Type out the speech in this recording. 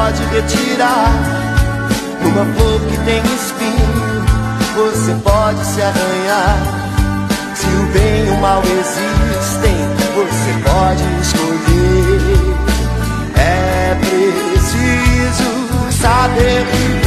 pode retirar. Uma flor que tem espinho, você pode se arranhar. Se o bem e o mal existem, você pode escolher. É preciso saber viver.